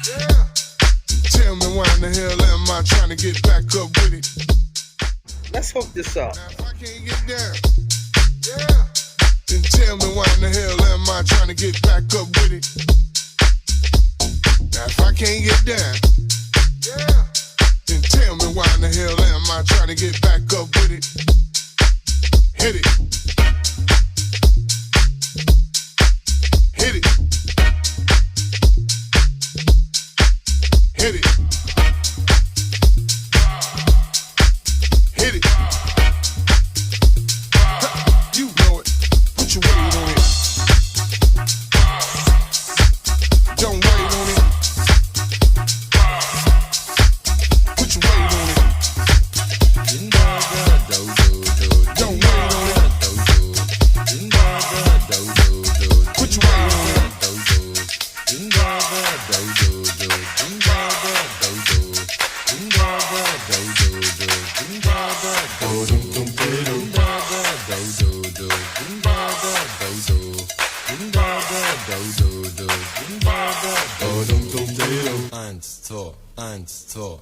Tell me why in the hell am I trying to get back up with it? Let's hook this up. Now if I can't get down, then tell me why in the hell am I trying to get back up with it? Now if I can't get down, then tell me why in the hell am I trying to get back up with it? Hit it. Hit it. Hit it. Hit it. You know it. Put your weight on it. Don't wait on it. Put your weight on it. Don't wait on it. Put your weight on it. Eins, zwei,